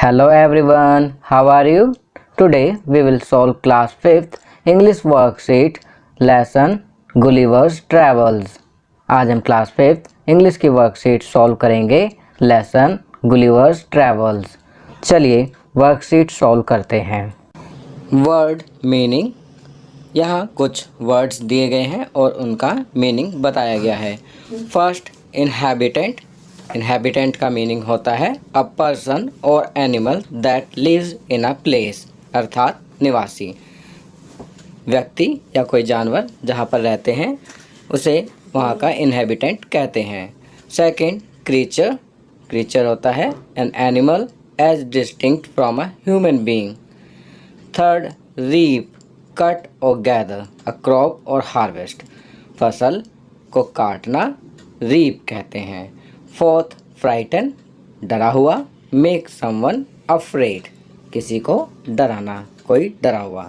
Hello everyone, how are you? Today we will solve class 5th English worksheet lesson Gulliver's Travels। आज हम class 5th English की worksheet solve करेंगे lesson Gulliver's travels. चलिए worksheet solve करते हैं। Word meaning, यहाँ कुछ words दिए गए हैं और उनका मीनिंग बताया गया है। First, inhabitant. इनहैबिटेंट का मीनिंग होता है अ पर्सन और animal that lives in a place, अर्थात निवासी, व्यक्ति या कोई जानवर जहाँ पर रहते हैं उसे वहाँ का इनहैबिटेंट कहते हैं। Second, creature. क्रीचर होता है an animal as distinct from a human being. Third, reap, cut और गैदर अ क्रॉप और हार्वेस्ट, फसल को काटना रीप कहते हैं। फोर्थ, फ्राइटन, डरा हुआ, मेक समवन अफ्रेड, किसी को डराना, कोई डरा हुआ।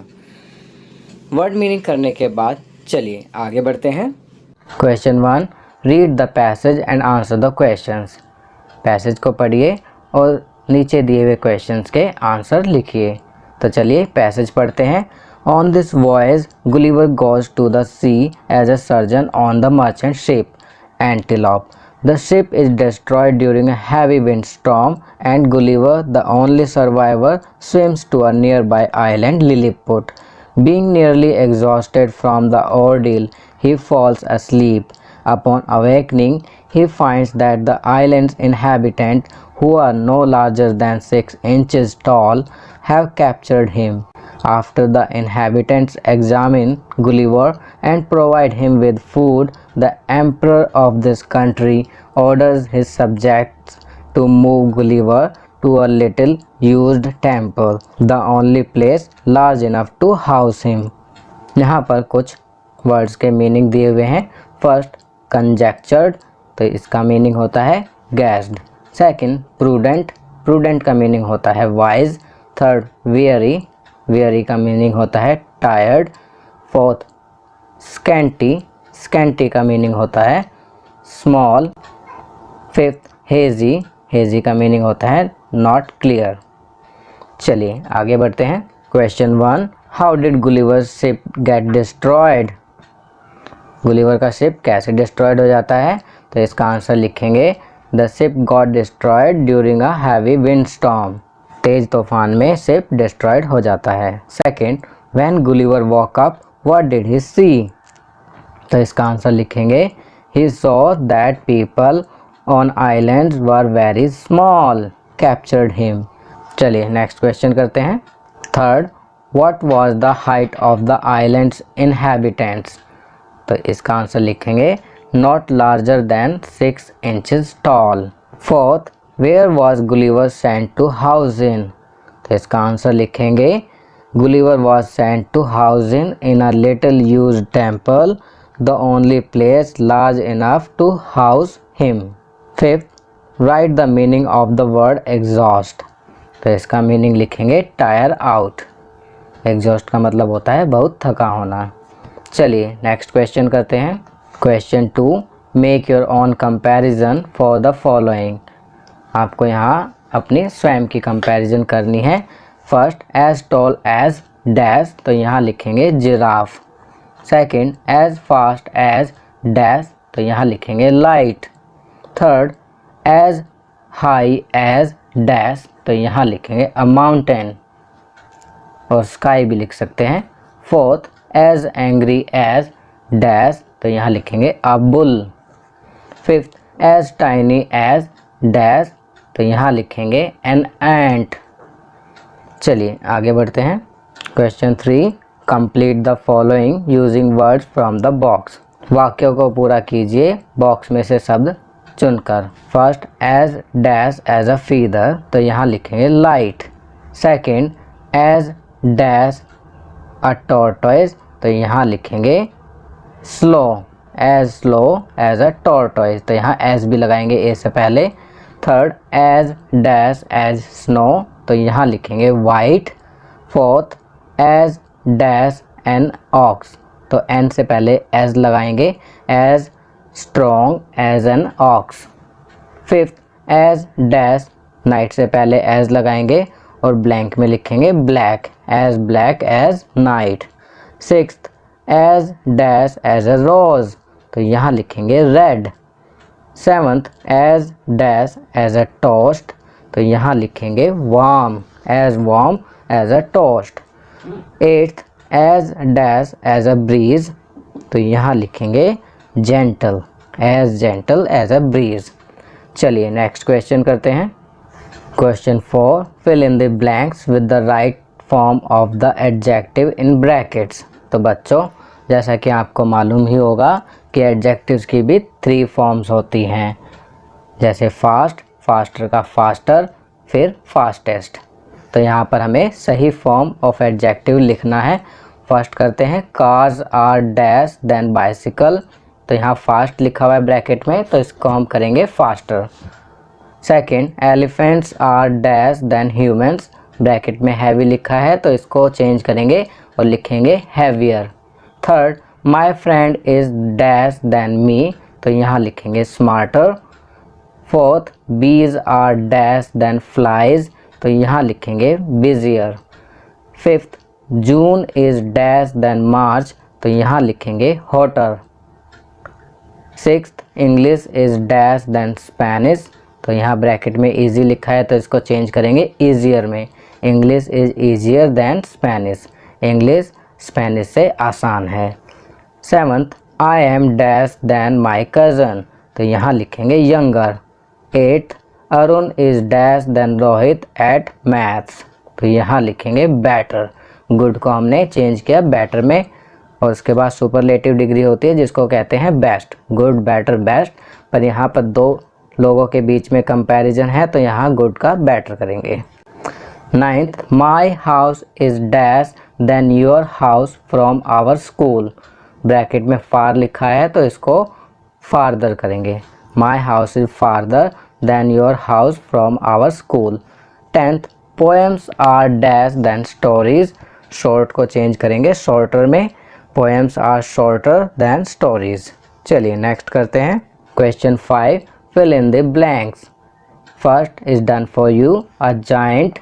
वर्ड मीनिंग करने के बाद चलिए आगे बढ़ते हैं। Question 1, read the passage and answer the questions. Passage को पढ़िए और नीचे दिए हुए क्वेश्चंस के आंसर लिखिए। तो चलिए पैसेज पढ़ते हैं। On this voyage Gulliver goes to the sea as a surgeon on the merchant ship Antelope. The ship is destroyed during a heavy windstorm and Gulliver, the only survivor, swims to a nearby island, Lilliput. Being nearly exhausted from the ordeal, he falls asleep. Upon awakening, he finds that the island's inhabitants, who are no larger than 6 inches tall, have captured him. After the inhabitants examine Gulliver and provide him with food, the emperor of this country orders his subjects to move Gulliver to a little used temple, the only place large enough to house him. यहाँ पर कुछ words के meaning दिए हुए हैं। First, कंजेक्चर्ड, तो इसका meaning होता है गैस्ड। सेकंड, प्रूडेंट, प्रूडेंट का मीनिंग होता है वाइज। थर्ड, वियरी, वियरी का मीनिंग होता है टायर्ड। फोर्थ, स्कैंटी, स्कैंटी का मीनिंग होता है स्मॉल। फिफ्थ, हेजी, हेजी का मीनिंग होता है नॉट क्लियर। चलिए आगे बढ़ते हैं। Question 1, how did Gulliver's ship get destroyed. Gulliver का शिप कैसे डिस्ट्रॉयड हो जाता है? तो इसका आंसर लिखेंगे the ship got destroyed during a heavy wind storm. तेज तूफान में शिप डिस्ट्रॉयड हो जाता है। Second, when Gulliver walk up what did he see. तो इसका आंसर लिखेंगे he saw that people on islands were very small, captured him. चलिए नेक्स्ट क्वेश्चन करते हैं। Third, what was the height of the islands inhabitants. तो इसका answer लिखेंगे not larger than 6 inches tall. Fourth, where was Gulliver sent to house in. तो इसका answer लिखेंगे Gulliver was sent to house in a little used temple, the only place large enough to house him. Fifth, write the meaning of the word exhaust. तो इसका meaning लिखेंगे tire out. Exhaust का मतलब होता है बहुत थका होना। चलिए नेक्स्ट क्वेश्चन करते हैं। Question 2, make your own comparison for the following. आपको यहाँ अपनी स्वयं की कंपैरिजन करनी है। First, as tall as dash, तो यहाँ लिखेंगे giraffe. Second, as fast as dash, तो यहाँ लिखेंगे light. Third, as high as dash, तो यहाँ लिखेंगे अ माउंटेन और स्काई भी लिख सकते हैं। Fourth, as angry as dash, तो यहाँ लिखेंगे a bull. Fifth, as tiny as dash, तो यहाँ लिखेंगे एन एंट। चलिए आगे बढ़ते हैं। Question 3, complete the following using words from the box. वाक्यों को पूरा कीजिए बॉक्स में से शब्द चुनकर। First, as dash as a feather, तो यहाँ लिखेंगे light. Second, as dash a tortoise, तो यहाँ लिखेंगे slow. Slow as a tortoise, तो यहाँ एज भी लगाएंगे ए से पहले। Third, as dash as snow, तो यहाँ लिखेंगे white. Fourth, as dash an ox, तो एन से पहले एज लगाएंगे, as strong as an ox. Fifth, as dash night से पहले एज लगाएंगे और ब्लैंक में लिखेंगे black as night. Sixth, as dash as a rose, तो यहाँ लिखेंगे red. Seventh, as dash as a toast, तो यहाँ लिखेंगे warm as a toast. Eighth, as dash as a breeze, तो यहाँ लिखेंगे जेंटल एज ए ब्रीज। चलिए नेक्स्ट क्वेश्चन करते हैं। Question 4, fill in the blanks with the right form of the adjective in brackets. तो बच्चों, जैसा कि आपको मालूम ही होगा कि एडजेक्टिव्स की भी 3 फॉर्म्स होती हैं, जैसे फास्ट, फास्टर का फास्टर, फिर फास्टेस्ट। तो यहाँ पर हमें सही फॉर्म ऑफ एडजेक्टिव लिखना है। फर्स्ट करते हैं, cars are dash than bicycle, तो यहाँ फास्ट लिखा हुआ है ब्रैकेट में, तो इसको हम करेंगे faster. Second, elephants are dash than humans, bracket में हैवी लिखा है तो इसको चेंज करेंगे और लिखेंगे heavier. Third, my friend is dash than me, तो यहाँ लिखेंगे smarter. Fourth, bees are dash than flies, तो यहाँ लिखेंगे busier. Fifth, June is dash than March, तो यहाँ लिखेंगे hotter. Sixth, English is dash than Spanish, तो यहाँ ब्रैकेट में इजी लिखा है तो इसको चेंज करेंगे ईजियर में। English is easier than Spanish, English Spanish से आसान है। Seventh, I am dash than my cousin, तो यहाँ लिखेंगे younger. Eighth, Arun is dash than Rohit at maths, तो यहाँ लिखेंगे बेटर। गुड को हमने चेंज किया बेटर में, और उसके बाद सुपरलेटिव डिग्री होती है जिसको कहते हैं बेस्ट, गुड, बेटर, बेस्ट। पर यहाँ पर 2 लोगों के बीच में कंपैरिजन है तो यहाँ गुड का बेटर करेंगे। Ninth, my house is dash than your house from our school, bracket में फार लिखा है तो इसको फार्दर करेंगे। My house is farther than your house from our school. Tenth, poems are dash than stories, short को change करेंगे shorter में, poems are shorter than stories. चलिए नेक्स्ट करते हैं। Question 5, fill in the blanks. First is done for you, a giant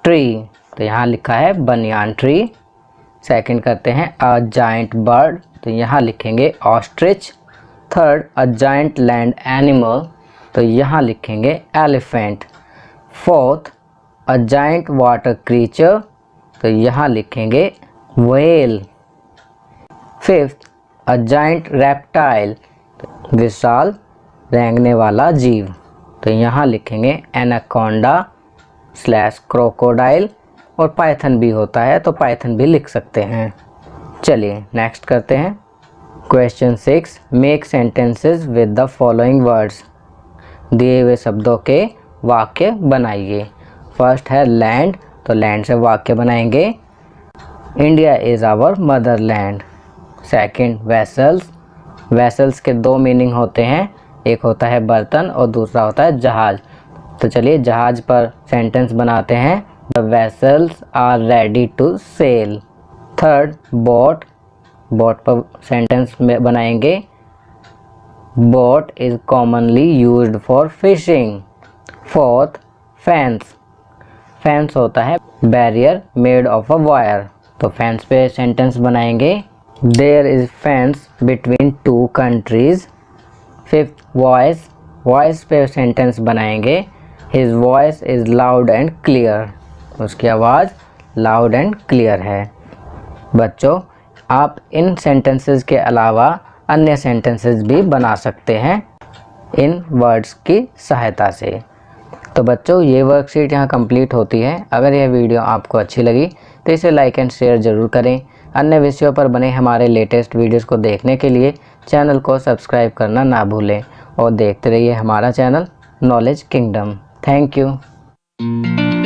tree, तो यहाँ लिखा है बनियान ट्री। सेकंड करते हैं a giant bird, तो यहाँ लिखेंगे ostrich. Third, a giant land animal, तो यहाँ लिखेंगे elephant. Fourth, a giant water creature, तो यहाँ लिखेंगे whale। Fifth, a giant reptile, विशाल रेंगने वाला जीव, तो यहाँ लिखेंगे एनाकोंडा / क्रोकोडाइल, और पाइथन भी होता है तो पाइथन भी लिख सकते हैं। चलिए नेक्स्ट करते हैं। Question 6, make sentences with the following words, दिए हुए शब्दों के वाक्य बनाइए। फर्स्ट है लैंड, तो लैंड से वाक्य बनाएंगे, India is our motherland. Second, vessels, vessels के 2 मीनिंग होते हैं, एक होता है बर्तन और दूसरा होता है जहाज। तो चलिए जहाज पर सेंटेंस बनाते हैं, the vessels are ready to sail. Third, boat, boat पर सेंटेंस में बनाएंगे, boat is commonly used for fishing. Fourth, fence, fence होता है barrier made of a wire, तो फेंस पे सेंटेंस बनाएंगे, there is fence between 2 countries. Fifth, voice, voice पे sentence बनाएंगे, his voice is loud and clear, उसकी आवाज़ loud and clear है। बच्चों, आप इन सेंटेंसेस के अलावा अन्य सेंटेंसेस भी बना सकते हैं इन वर्ड्स की सहायता से। तो बच्चों, ये वर्कशीट यहाँ कंप्लीट होती है। अगर यह वीडियो आपको अच्छी लगी तो इसे लाइक एंड शेयर ज़रूर करें। अन्य विषयों पर बने हमारे लेटेस्ट वीडियोस को देखने के लिए चैनल को सब्सक्राइब करना ना भूलें और देखते रहिए हमारा channel knowledge kingdom. Thank you.